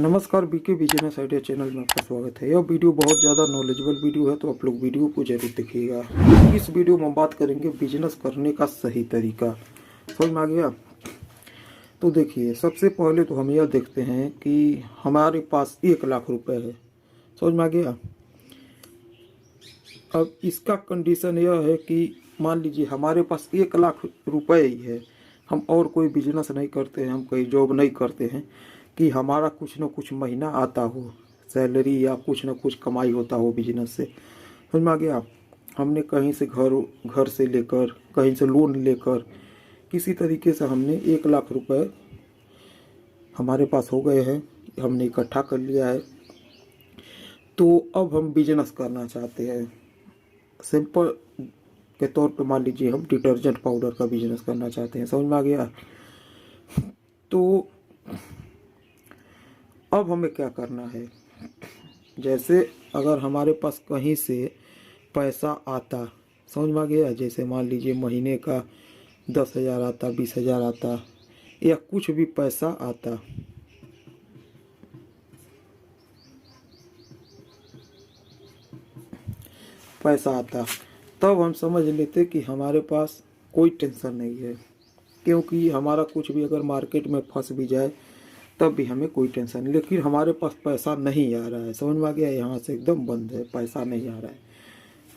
नमस्कार, BK business idea channel में आपका स्वागत है। यह वीडियो बहुत ज़्यादा नॉलेजेबल वीडियो है, तो आप लोग वीडियो को जरूर देखिएगा। इस वीडियो में हम बात करेंगे बिजनेस करने का सही तरीका। समझ में आ गया? तो देखिए, सबसे पहले तो हम यह देखते हैं कि हमारे पास 1 लाख रुपए है। समझ में आ गया? अब इसका कंडीशन यह है कि मान लीजिए हमारे पास 1 लाख रुपए ही है, हम और कोई बिजनेस नहीं करते हैं, हम कोई जॉब नहीं करते हैं कि हमारा कुछ न कुछ महीना आता हो, सैलरी या कुछ न कुछ कमाई होता हो बिजनेस से। समझ में आ गया? हमने कहीं से घर से लेकर, कहीं से लोन लेकर, किसी तरीके से हमने 1 लाख रुपए हमारे पास हो गए हैं, हमने इकट्ठा कर लिया है। तो अब हम बिजनेस करना चाहते हैं। सिंपल के तौर पे मान लीजिए हम डिटर्जेंट पाउडर का बिजनेस करना चाहते हैं। समझ में आ गया? तो अब हमें क्या करना है, जैसे अगर हमारे पास कहीं से पैसा आता, समझ में आ गया, जैसे मान लीजिए महीने का 10,000 आता, 20,000 आता, या कुछ भी पैसा आता, तब हम समझ लेते कि हमारे पास कोई टेंशन नहीं है, क्योंकि हमारा कुछ भी अगर मार्केट में फंस भी जाए तब भी हमें कोई टेंशन नहीं। लेकिन हमारे पास पैसा नहीं आ रहा है, समझ में आ गया, यहाँ से एकदम बंद है, पैसा नहीं आ रहा है।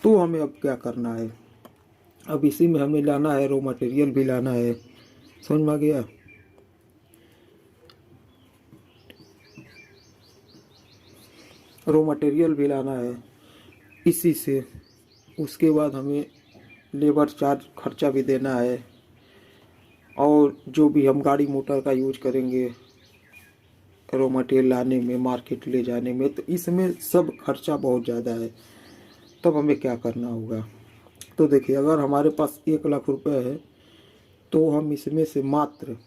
तो हमें अब क्या करना है, अब इसी में हमें लाना है, रॉ मटेरियल भी लाना है। समझ में आ गया? रॉ मटेरियल भी लाना है इसी से। उसके बाद हमें लेबर चार्ज खर्चा भी देना है, और जो भी हम गाड़ी मोटर का यूज करेंगे रॉ मटेरियल लाने में, मार्केट ले जाने में, तो इसमें सब खर्चा बहुत ज़्यादा है। तब हमें क्या करना होगा, तो देखिए, अगर हमारे पास 1 लाख रुपए है तो हम इसमें से मात्र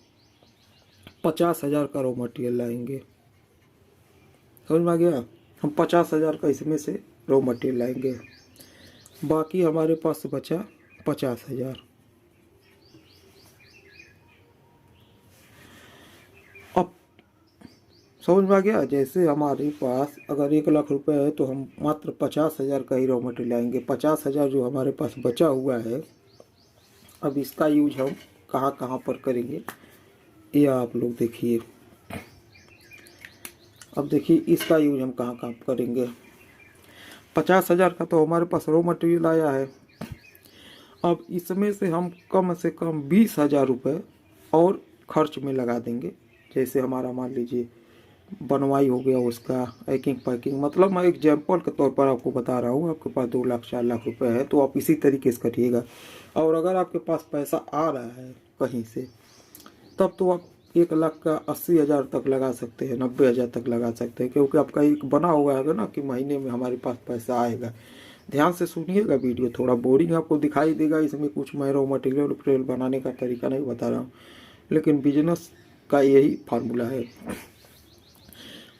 50,000 का रॉ मटेरियल लाएंगे। समझ में आ गया? हम 50,000 का इसमें से रॉ मटेरियल लाएंगे, बाकी हमारे पास बचा 50,000। अब समझ में आ गया? जैसे हमारे पास अगर 1 लाख रुपए है तो हम मात्र 50,000 का ही रॉ मटेरियल लाएंगे। 50,000 जो हमारे पास बचा हुआ है, अब इसका यूज हम कहाँ कहाँ पर करेंगे ये आप लोग देखिए। अब देखिए इसका यूज हम कहाँ कहाँ करेंगे। 50,000 का तो हमारे पास रॉ मटेरियल आया है। अब इसमें से हम कम 20,000 रुपये और खर्च में लगा देंगे। जैसे हमारा मान लीजिए बनवाई हो गया, उसका पैकिंग मतलब मैं एग्जाम्पल के तौर पर आपको बता रहा हूँ। आपके पास 2 लाख 4 लाख रुपए है तो आप इसी तरीके से करिएगा। और अगर आपके पास पैसा आ रहा है कहीं से, तब तो आप 1 लाख का 80,000 तक लगा सकते हैं, 90,000 तक लगा सकते हैं, क्योंकि आपका एक बना हुआ है ना कि महीने में हमारे पास पैसा आएगा। ध्यान से सुनिएगा, वीडियो थोड़ा बोरिंग आपको दिखाई देगा, इसमें कुछ मैं रॉ मटेरियल बनाने का तरीका नहीं बता रहा हूँ, लेकिन बिजनेस का यही फार्मूला है।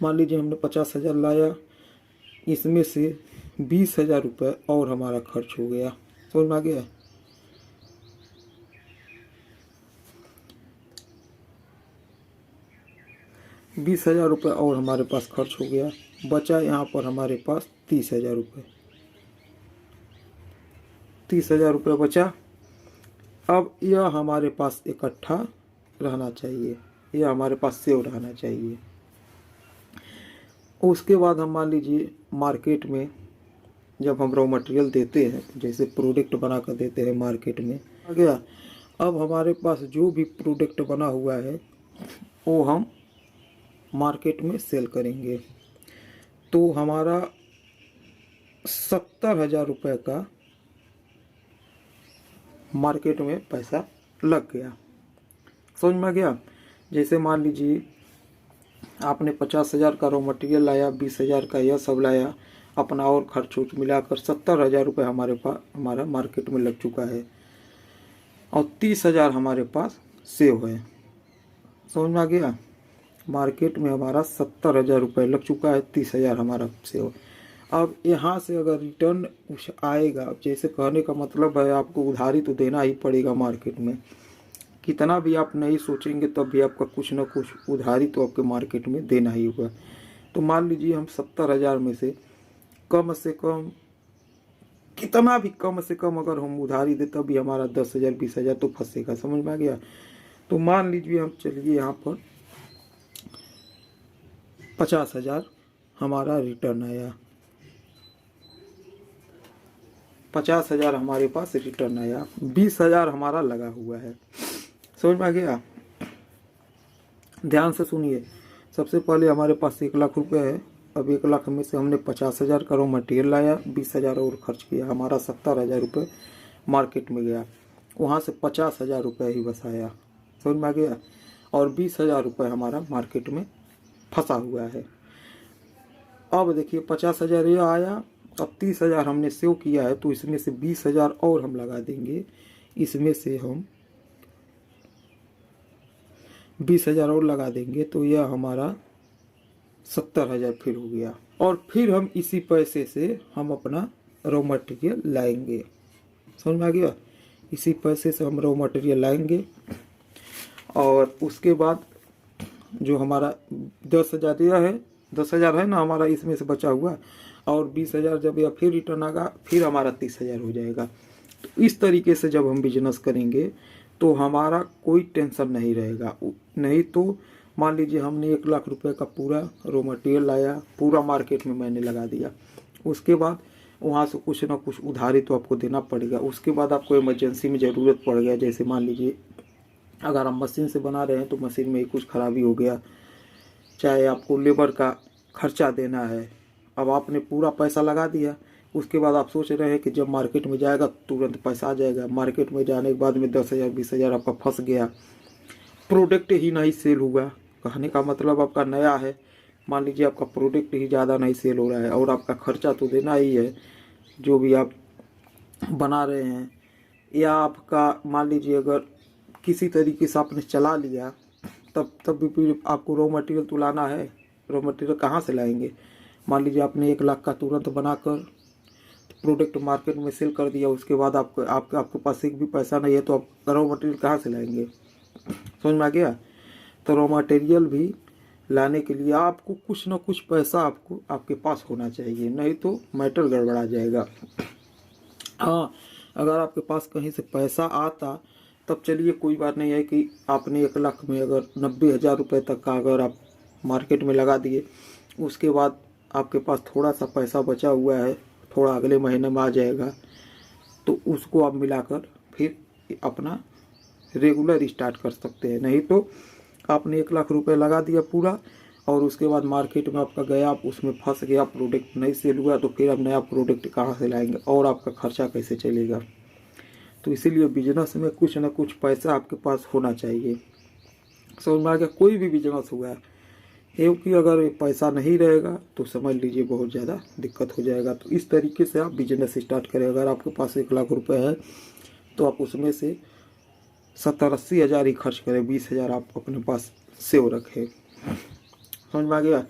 मान लीजिए हमने 50,000 लाया, इसमें से 20,000 रुपये और हमारा खर्च हो गया। समझ में आ गया? 20,000 रुपये और हमारे पास खर्च हो गया, बचा यहाँ पर हमारे पास 30,000 रुपये। 30,000 रुपये बचा। अब यह हमारे पास इकट्ठा रहना चाहिए, यह हमारे पास सेव रहना चाहिए। उसके बाद हम मान लीजिए मार्केट में जब हम रॉ मटेरियल देते हैं, जैसे प्रोडक्ट बना कर देते हैं मार्केट में, आ गया। अब हमारे पास जो भी प्रोडक्ट बना हुआ है वो हम मार्केट में सेल करेंगे, तो हमारा 70,000 रुपये का मार्केट में पैसा लग गया। समझ में आ गया? जैसे मान लीजिए आपने 50,000 का रॉ मटेरियल लाया, 20,000 का यह सब लाया, अपना और खर्च उर्च मिलाकर 70,000 रुपये हमारा मार्केट में लग चुका है, और 30,000 हमारे पास सेव है। समझ में आ गया? मार्केट में हमारा 70,000 रुपये लग चुका है, 30,000 हमारा सेव। अब यहाँ से अगर रिटर्न कुछ आएगा, जैसे कहने का मतलब है आपको उधारी तो देना ही पड़ेगा मार्केट में, कितना भी आप नहीं सोचेंगे तब भी आपका कुछ ना कुछ उधारी तो आपके मार्केट में देना ही होगा। तो मान लीजिए हम 70,000 में से कम कितना भी कम से कम अगर हम उधारी दे तब भी हमारा 10,000 20,000 तो फंसेगा। समझ में आ गया। तो मान लीजिए हम चलिए यहाँ पर 50,000 हमारा रिटर्न आया, 50,000 हमारे पास रिटर्न आया, 20,000 हमारा लगा हुआ है। समझ में आ गया। ध्यान से सुनिए। सबसे पहले हमारे पास 1,00,000 रुपये है। अब 1,00,000 में से हमने 50,000 का रॉ मटेरियल लाया, 20,000 और खर्च किया, हमारा 70,000 रुपये मार्केट में गया। वहाँ से 50,000 रुपये ही बस आया। समझ में आ गया। और 20,000 रुपये हमारा मार्केट में फंसा हुआ है। अब देखिए 50,000 ये आया, अब 30,000 हमने सेव किया है, तो इसमें से 20,000 और हम लगा देंगे। इसमें से हम 20,000 और लगा देंगे तो यह हमारा 70,000 फिर हो गया। और फिर हम इसी पैसे से हम अपना रॉ मटेरियल लाएंगे। समझ में आ गया। इसी पैसे से हम रॉ मटेरियल लाएंगे और उसके बाद जो हमारा 10,000 यह है, 10,000 है ना हमारा इसमें से बचा हुआ, और 20,000 जब यह फिर रिटर्न आएगा फिर हमारा 30,000 हो जाएगा। तो इस तरीके से जब हम बिजनेस करेंगे तो हमारा कोई टेंशन नहीं रहेगा। नहीं तो मान लीजिए हमने 1,00,000 रुपये का पूरा रॉ मटेरियल लाया, पूरा मार्केट में मैंने लगा दिया, उसके बाद वहाँ से कुछ ना कुछ उधारी तो आपको देना पड़ेगा। उसके बाद आपको इमरजेंसी में ज़रूरत पड़ गया, जैसे मान लीजिए अगर आप मशीन से बना रहे हैं तो मशीन में ही कुछ खराबी हो गया, चाहे आपको लेबर का खर्चा देना है। अब आपने पूरा पैसा लगा दिया, उसके बाद आप सोच रहे हैं कि जब मार्केट में जाएगा तुरंत पैसा आ जाएगा। मार्केट में जाने के बाद में 10,000 20,000 आपका फंस गया, प्रोडक्ट ही नहीं सेल हुआ। कहने का मतलब आपका नया है, मान लीजिए आपका प्रोडक्ट ही ज़्यादा नहीं सेल हो रहा है और आपका खर्चा तो देना ही है जो भी आप बना रहे हैं। या आपका मान लीजिए अगर किसी तरीके से आपने चला लिया तब भी फिर आपको रॉ मटेरियल तो लाना है। रॉ मटेरियल कहाँ से लाएंगे। मान लीजिए आपने 1,00,000 का तुरंत बनाकर प्रोडक्ट मार्केट में सेल कर दिया, उसके बाद आपके पास एक भी पैसा नहीं है तो आप रॉ मटेरियल कहाँ से लाएंगे। समझ में आ गया। तो रॉ मटेरियल भी लाने के लिए आपको कुछ ना कुछ पैसा आपको आपके पास होना चाहिए, नहीं तो मैटर गड़बड़ा जाएगा। हाँ, अगर आपके पास कहीं से पैसा आता तब चलिए कोई बात नहीं है कि आपने 1,00,000 में अगर 90,000 रुपये तक का अगर आप मार्केट में लगा दिए, उसके बाद आपके पास थोड़ा सा पैसा बचा हुआ है, थोड़ा अगले महीने में आ जाएगा, तो उसको आप मिलाकर फिर अपना रेगुलर स्टार्ट कर सकते हैं। नहीं तो आपने 1,00,000 रुपये लगा दिया पूरा और उसके बाद मार्केट में आपका गया, आप उसमें फंस गया, प्रोडक्ट नहीं सेल हुआ, तो फिर आप नया प्रोडक्ट कहाँ से लाएंगे और आपका खर्चा कैसे चलेगा। तो इसीलिए बिजनेस में कुछ ना कुछ पैसा आपके पास होना चाहिए। समझ में आ गया। कोई भी बिजनेस हुआ है, क्योंकि अगर पैसा नहीं रहेगा तो समझ लीजिए बहुत ज़्यादा दिक्कत हो जाएगा। तो इस तरीके से आप बिजनेस स्टार्ट करें। अगर आपके पास 1,00,000 रुपये है तो आप उसमें से 70-80 हज़ार ही खर्च करें, 20,000 आप अपने पास सेव रखें। समझ में आ गया।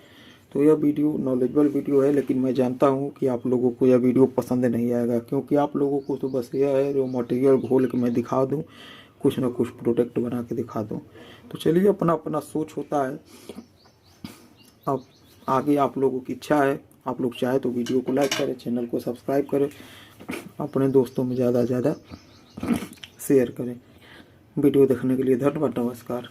तो यह वीडियो नॉलेजेबल वीडियो है, लेकिन मैं जानता हूँ कि आप लोगों को यह वीडियो पसंद नहीं आएगा, क्योंकि आप लोगों को तो बस यह है जो मटेरियल घोल के मैं दिखा दूँ, कुछ ना कुछ प्रोडक्ट बना के दिखा दूँ। तो चलिए, अपना अपना सोच होता है। अब आगे आप लोगों की इच्छा है, आप लोग चाहे तो वीडियो को लाइक करें, चैनल को सब्सक्राइब करें, अपने दोस्तों में ज़्यादा से ज़्यादा शेयर करें। वीडियो देखने के लिए धन्यवाद। नमस्कार।